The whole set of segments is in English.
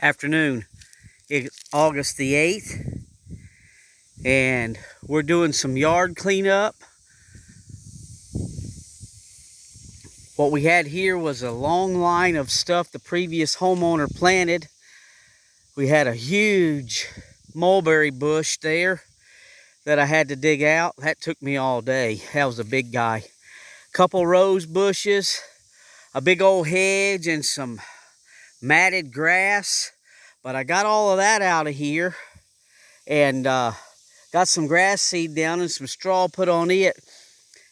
Afternoon. It's August the 8th, and we're doing some yard cleanup. What we had here was a long line of stuff the previous homeowner planted. We had a huge mulberry bush there that I had to dig out. That took me all day. That was a big guy. Couple rose bushes, a big old hedge, and some matted grass. But I got all of that out of here and got some grass seed down and some straw put on it.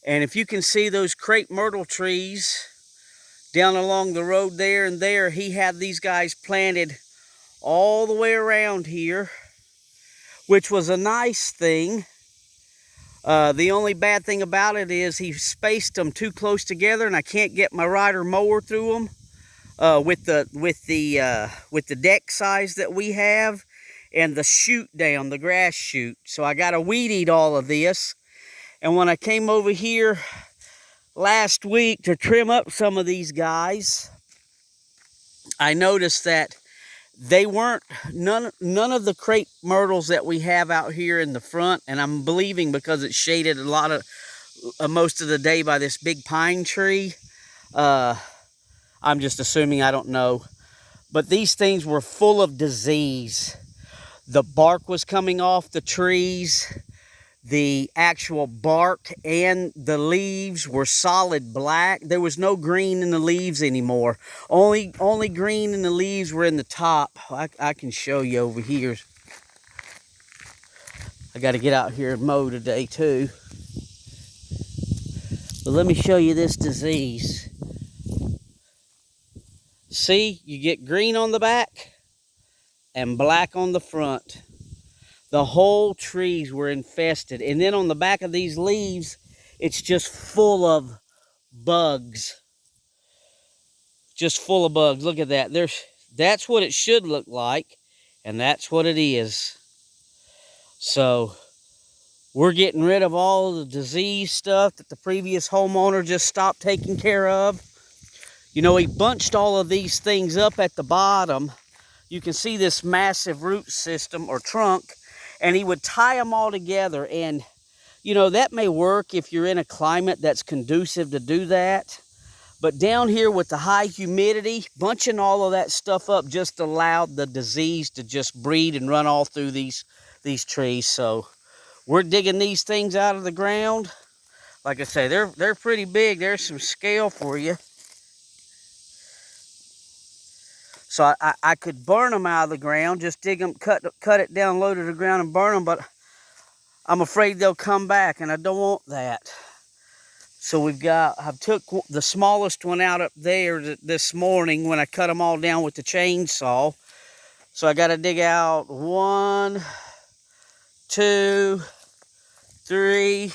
And if you can see those crepe myrtle trees down along the road there and there, he had these guys planted all the way around here, which was a nice thing. The only bad thing about it is he spaced them too close together, and I can't get my rider mower through them with the deck size that we have and the chute down, the grass chute. So I got to weed eat all of this. And when I came over here last week to trim up some of these guys, I noticed that they weren't, none of the crepe myrtles that we have out here in the front, and I'm believing because it's shaded a lot of most of the day by this big pine tree. I'm just assuming, I don't know. But these things were full of disease. The bark was coming off the trees. The actual bark and the leaves were solid black. There was no green in the leaves anymore. Only green in the leaves were in the top. I can show you over here. I got to get out here and mow today too. But let me show you this disease. See, you get green on the back and black on the front. The whole trees were infested. And then on the back of these leaves, it's just full of bugs. Just full of bugs. Look at that. That's what it should look like. And that's what it is. So we're getting rid of all the disease stuff that the previous homeowner just stopped taking care of. You know, he bunched all of these things up at the bottom. You can see this massive root system or trunk. And he would tie them all together. And, you know, that may work if you're in a climate that's conducive to do that. But down here with the high humidity, bunching all of that stuff up just allowed the disease to just breed and run all through these trees. So we're digging these things out of the ground. Like I say, they're pretty big. There's some scale for you. So I could burn them out of the ground, just dig them, cut it down low to the ground and burn them, but I'm afraid they'll come back, and I don't want that. So I've took the smallest one out up there this morning when I cut them all down with the chainsaw. So I got to dig out 1, 2, 3,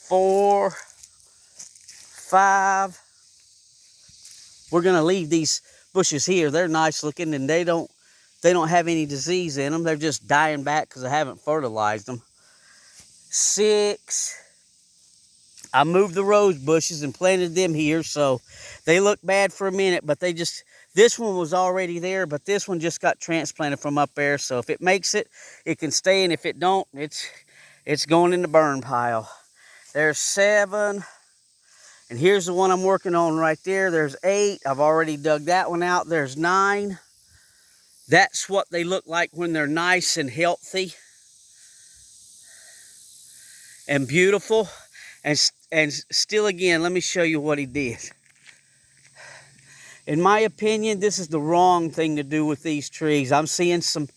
4, 5. We're going to leave these bushes here. They're nice looking, and they don't have any disease in them. They're just dying back because I haven't fertilized them. 6. I moved the rose bushes and planted them here, so they look bad for a minute, but this one was already there, but this one just got transplanted from up there. So if it makes it, it can stay, and if it don't, it's going in the burn pile. There's 7. And here's the one I'm working on right there. There's 8. I've already dug that one out. There's 9. That's what they look like when they're nice and healthy and beautiful. And still, again, let me show you what he did. In my opinion, this is the wrong thing to do with these trees. I'm seeing some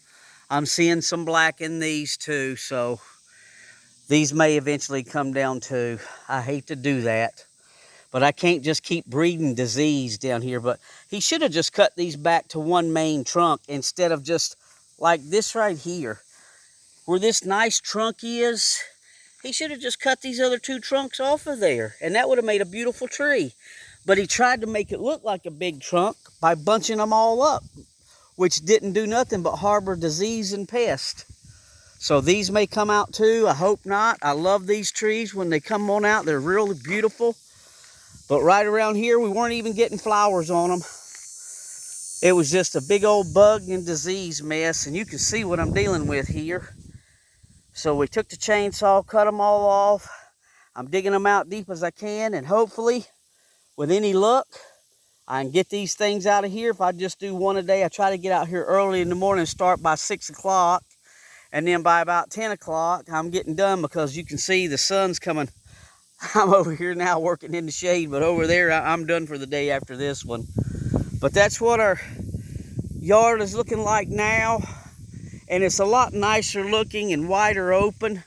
black in these too. So these may eventually come down too. I hate to do that. But I can't just keep breeding disease down here. But he should have just cut these back to one main trunk instead of just like this right here. Where this nice trunk is, he should have just cut these other 2 trunks off of there. And that would have made a beautiful tree. But he tried to make it look like a big trunk by bunching them all up, which didn't do nothing but harbor disease and pest. So these may come out too. I hope not. I love these trees when they come on out. They're really beautiful. But right around here, we weren't even getting flowers on them. It was just a big old bug and disease mess, and you can see what I'm dealing with here. So we took the chainsaw, cut them all off. I'm digging them out deep as I can, and hopefully, with any luck, I can get these things out of here. If I just do one a day, I try to get out here early in the morning and start by 6 o'clock. And then by about 10 o'clock, I'm getting done, because you can see the sun's coming. I'm over here now working in the shade, but over there, I'm done for the day after this one. But that's what our yard is looking like now. And it's a lot nicer looking and wider open.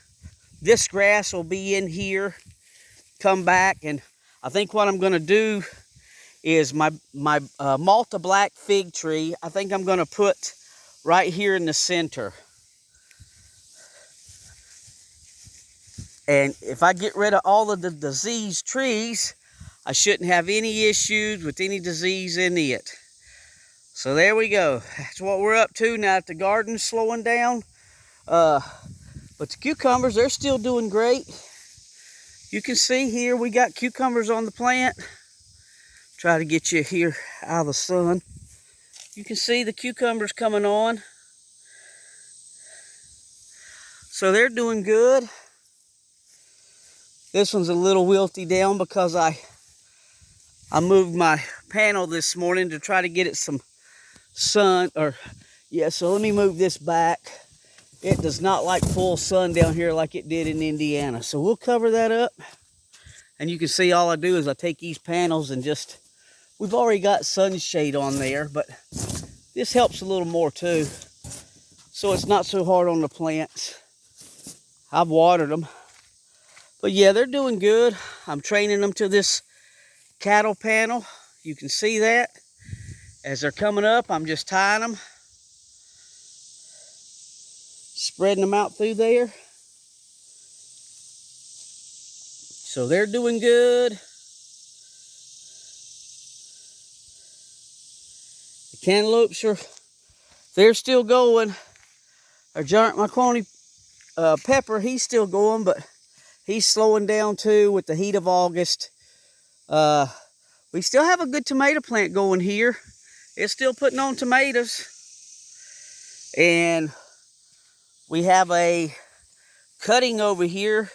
This grass will be in here, come back, and I think what I'm going to do is my Malta Black fig tree, I think I'm going to put right here in the center. And if I get rid of all of the diseased trees, I shouldn't have any issues with any disease in it. So there we go. That's what we're up to now that the garden's slowing down. But the cucumbers, they're still doing great. You can see here we got cucumbers on the plant. Try to get you here out of the sun. You can see the cucumbers coming on. So they're doing good. This one's a little wilty down because I moved my panel this morning to try to get it some sun. So let me move this back. It does not like full sun down here like it did in Indiana. So we'll cover that up. And you can see all I do is I take these panels and just, we've already got sunshade on there, but this helps a little more too. So it's not so hard on the plants. I've watered them. But yeah, they're doing good. I'm training them to this cattle panel. You can see that. As they're coming up, I'm just tying them. Spreading them out through there. So they're doing good. The cantaloupes they're still going. Our giant macaroni pepper, he's still going, but he's slowing down too with the heat of August. We still have a good tomato plant going here. It's still putting on tomatoes. And we have a cutting over here.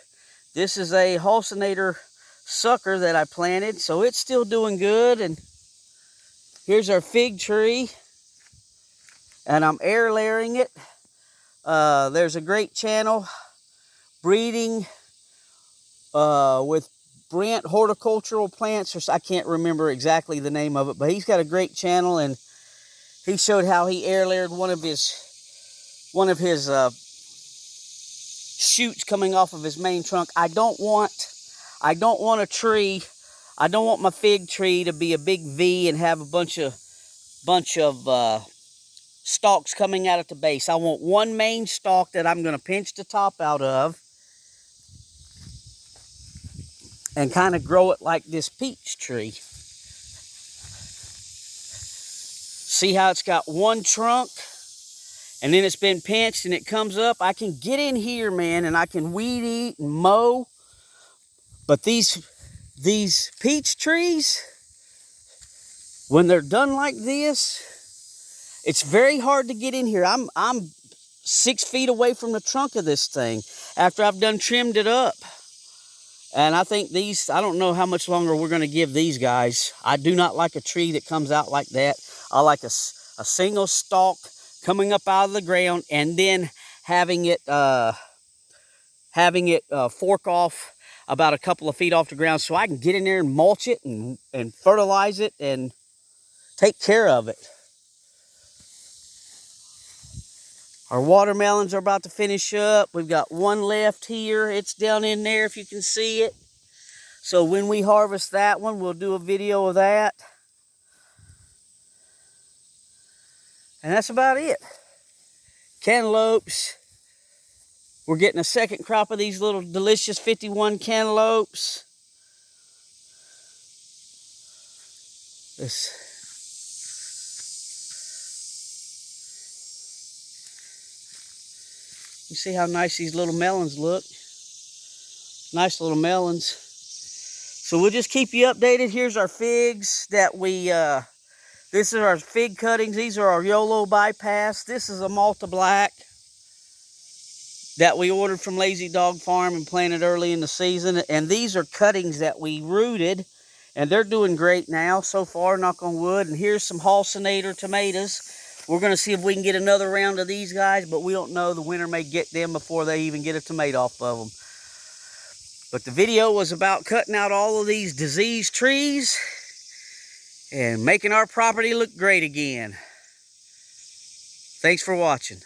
This is a Halcinator sucker that I planted, so it's still doing good. And here's our fig tree, and I'm air layering it. There's a great channel, Breeding with Brent Horticultural Plants, or I can't remember exactly the name of it, but he's got a great channel, and he showed how he air layered one of his shoots coming off of his main trunk. I don't want a tree. I don't want my fig tree to be a big V and have a bunch of stalks coming out at the base. I want one main stalk that I'm going to pinch the top out of and kind of grow it like this peach tree. See how it's got one trunk? And then it's been pinched and it comes up. I can get in here, man, and I can weed eat and mow. But these peach trees, when they're done like this, it's very hard to get in here. I'm 6 feet away from the trunk of this thing after I've done trimmed it up. And I think these, I don't know how much longer we're going to give these guys. I do not like a tree that comes out like that. I like a single stalk coming up out of the ground, and then having it fork off about a couple of feet off the ground so I can get in there and mulch it and fertilize it and take care of it. Our watermelons are about to finish up. We've got one left here. It's down in there if you can see it. So when we harvest that one, we'll do a video of that. And that's about it. Cantaloupes. We're getting a second crop of these little delicious 51 cantaloupes. You see how nice these little melons look? Nice little melons. So we'll just keep you updated. Here's our figs that This is our fig cuttings. These are our YOLO bypass. This is a Malta Black that we ordered from Lazy Dog Farm and planted early in the season. And these are cuttings that we rooted, and they're doing great now so far, knock on wood. And here's some Halcinator tomatoes. We're going to see if we can get another round of these guys, but we don't know. The winter may get them before they even get a tomato off of them. But the video was about cutting out all of these diseased trees and making our property look great again. Thanks for watching.